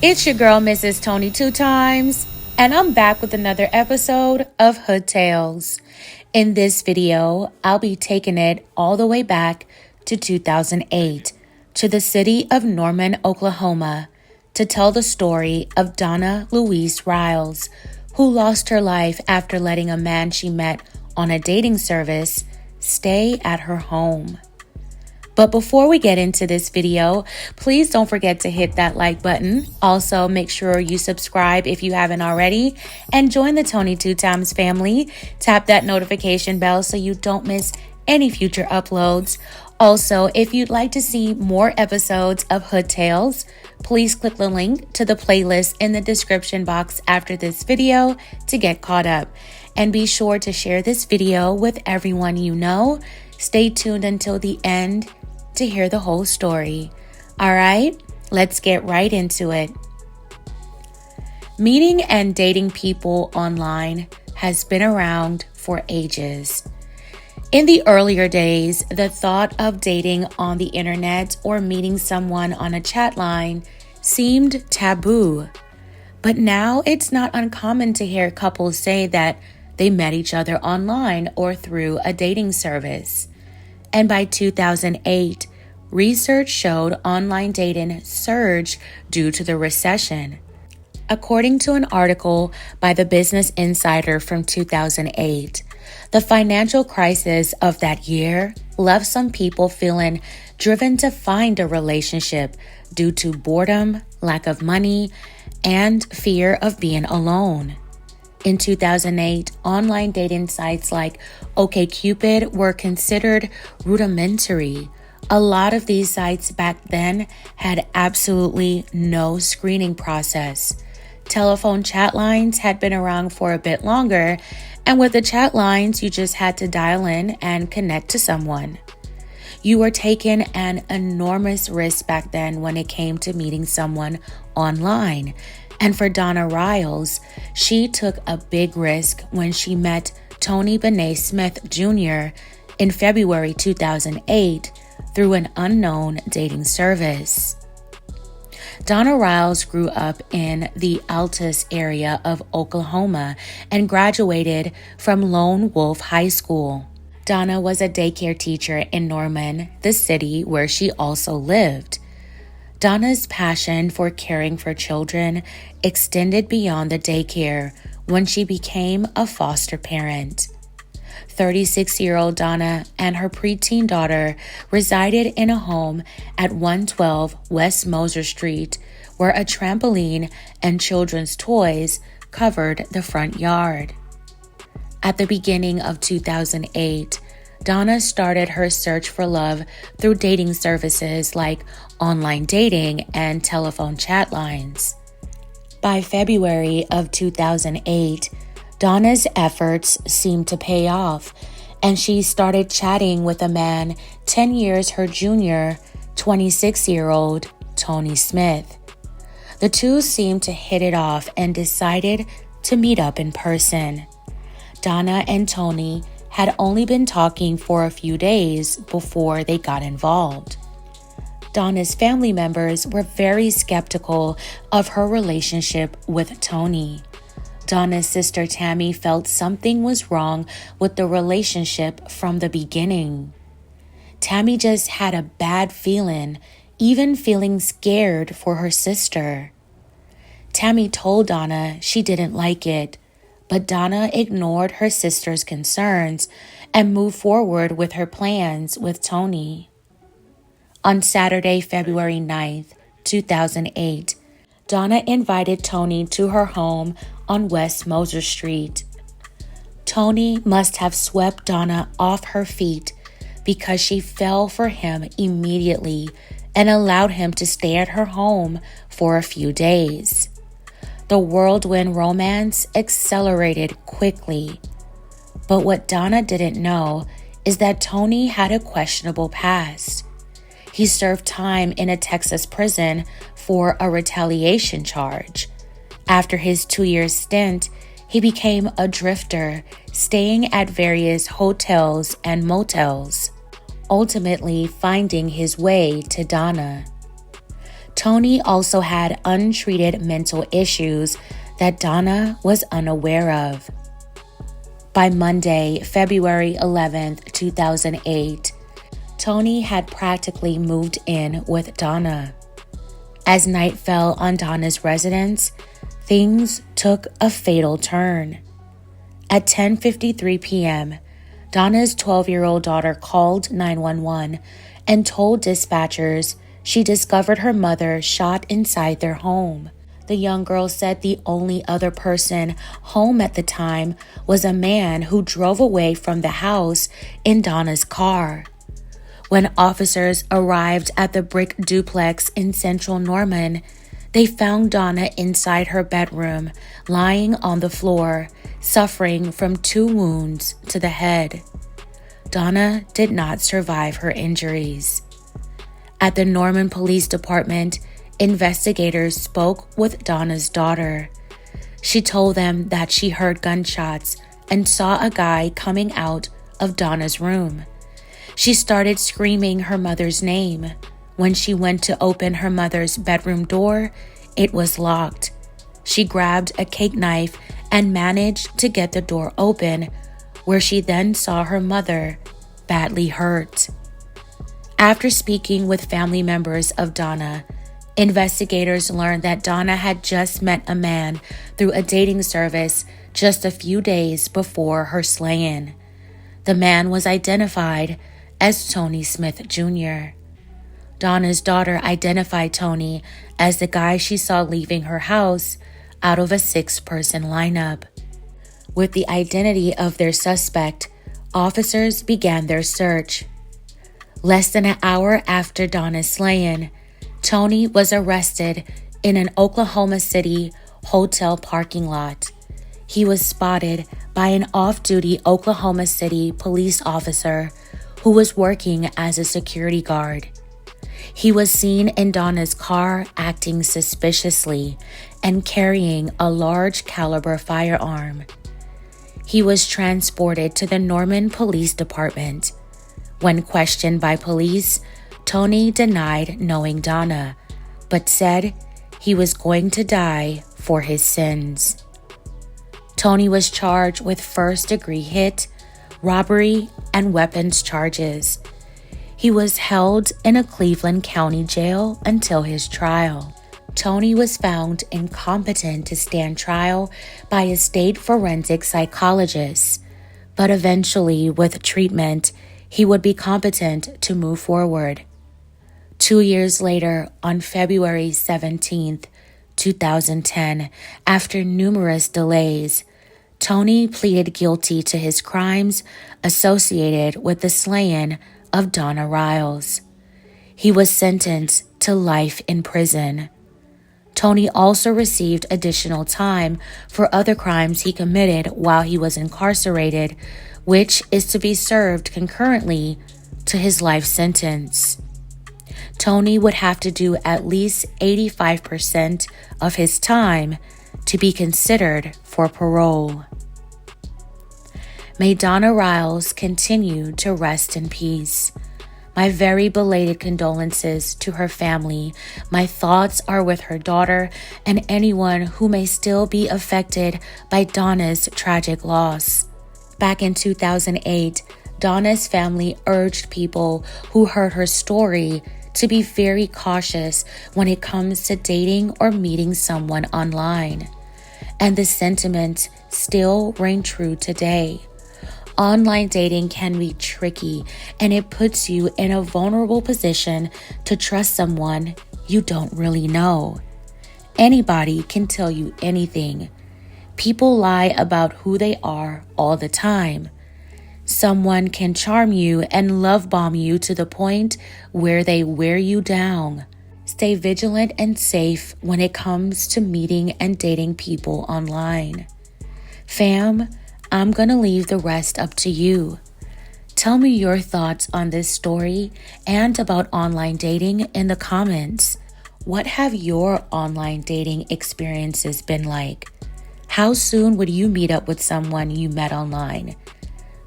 It's your girl, Mrs. Tony 2 times, and I'm back with another episode of Hood Tales. In this video, I'll be taking it all the way back to 2008 to the city of Norman, Oklahoma, to tell the story of Donna Louise Riles, who lost her life after letting a man she met on a dating service stay at her home. But before we get into this video, please don't forget to hit that like button. Also, make sure you subscribe if you haven't already and join the Tony 2 times family. Tap that notification bell so you don't miss any future uploads. Also, if you'd like to see more episodes of Hood Tales, please click the link to the playlist in the description box after this video to get caught up. And be sure to share this video with everyone you know. Stay tuned until the end to hear the whole story. All right, let's get right into it. Meeting and dating people online has been around for ages. In the earlier days, the thought of dating on the internet or meeting someone on a chat line seemed taboo. But now it's not uncommon to hear couples say that they met each other online or through a dating service. And by 2008, research showed online dating surged due to the recession. According to an article by the Business Insider from 2008, the financial crisis of that year left some people feeling driven to find a relationship due to boredom, lack of money, and fear of being alone. In 2008, online dating sites like OkCupid were considered rudimentary. A lot of these sites back then had absolutely no screening process. Telephone chat lines had been around for a bit longer, and with the chat lines, you just had to dial in and connect to someone. You were taking an enormous risk back then when it came to meeting someone online. And for Donna Riles, she took a big risk when she met Tony Benae Smith Jr. in February 2008 through an unknown dating service. Donna Riles grew up in the Altus area of Oklahoma and graduated from Lone Wolf High School. Donna was a daycare teacher in Norman, the city where she also lived. Donna's passion for caring for children extended beyond the daycare when she became a foster parent. 36-year-old Donna and her preteen daughter resided in a home at 112 West Moser Street, where a trampoline and children's toys covered the front yard. At the beginning of 2008, Donna started her search for love through dating services like online dating and telephone chat lines. By February of 2008, Donna's efforts seemed to pay off, and she started chatting with a man 10 years her junior, 26-year-old Tony Smith. The two seemed to hit it off and decided to meet up in person. Donna and Tony had only been talking for a few days before they got involved. Donna's family members were very skeptical of her relationship with Tony. Donna's sister Tammy felt something was wrong with the relationship from the beginning. Tammy just had a bad feeling, even feeling scared for her sister. Tammy told Donna she didn't like it, but Donna ignored her sister's concerns and moved forward with her plans with Tony. On Saturday, February 9th, 2008, Donna invited Tony to her home on West Moser Street. Tony must have swept Donna off her feet because she fell for him immediately and allowed him to stay at her home for a few days. The whirlwind romance accelerated quickly. But what Donna didn't know is that Tony had a questionable past. He served time in a Texas prison for a retaliation charge. After his 2-year stint, he became a drifter, staying at various hotels and motels, ultimately finding his way to Donna. Tony also had untreated mental issues that Donna was unaware of. By Monday, February 11th, 2008, Tony had practically moved in with Donna. As night fell on Donna's residence, things took a fatal turn. At 10:53 p.m., Donna's 12-year-old daughter called 911 and told dispatchers she discovered her mother shot inside their home. The young girl said the only other person home at the time was a man who drove away from the house in Donna's car. When officers arrived at the brick duplex in Central Norman, they found Donna inside her bedroom, lying on the floor, suffering from 2 wounds to the head. Donna did not survive her injuries. At the Norman Police Department, investigators spoke with Donna's daughter. She told them that she heard gunshots and saw a guy coming out of Donna's room. She started screaming her mother's name. When she went to open her mother's bedroom door, it was locked. She grabbed a cake knife and managed to get the door open, where she then saw her mother badly hurt. After speaking with family members of Donna, investigators learned that Donna had just met a man through a dating service just a few days before her slaying. The man was identified as Tony Smith Jr. Donna's daughter identified Tony as the guy she saw leaving her house out of a 6-person lineup. With the identity of their suspect, officers began their search. Less than an hour after Donna's slaying, Tony was arrested in an Oklahoma City hotel parking lot. He was spotted by an off-duty Oklahoma City police officer who was working as a security guard. He was seen in Donna's car acting suspiciously and carrying a large caliber firearm. He was transported to the Norman Police Department. When questioned by police, Tony denied knowing Donna, but said he was going to die for his sins. Tony was charged with first-degree hit, robbery, and weapons charges. He was held in a Cleveland County jail until his trial. Tony was found incompetent to stand trial by a state forensic psychologist, but eventually, with treatment, he would be competent to move forward. 2 years later, on February 17th, 2010, after numerous delays, Tony pleaded guilty to his crimes associated with the slaying of Donna Riles. He was sentenced to life in prison. Tony also received additional time for other crimes he committed while he was incarcerated, which is to be served concurrently to his life sentence. Tony would have to do at least 85% of his time to be considered for parole. May Donna Riles continue to rest in peace. My very belated condolences to her family. My thoughts are with her daughter and anyone who may still be affected by Donna's tragic loss. Back in 2008, Donna's family urged people who heard her story to be very cautious when it comes to dating or meeting someone online. And the sentiment still ring true today. Online dating can be tricky, and it puts you in a vulnerable position to trust someone you don't really know. Anybody can tell you anything. People lie about who they are all the time. Someone can charm you and love bomb you to the point where they wear you down. Stay vigilant and safe when it comes to meeting and dating people online. Fam, I'm gonna leave the rest up to you. Tell me your thoughts on this story and about online dating in the comments. What have your online dating experiences been like? How soon would you meet up with someone you met online?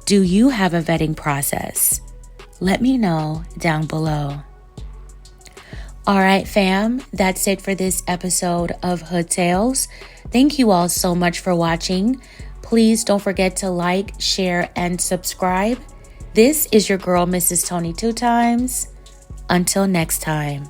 Do you have a vetting process? Let me know down below. All right, fam, that's it for this episode of Hood Tales. Thank you all so much for watching. Please don't forget to like, share, and subscribe. This is your girl, Mrs. Tony 2 times. Until next time.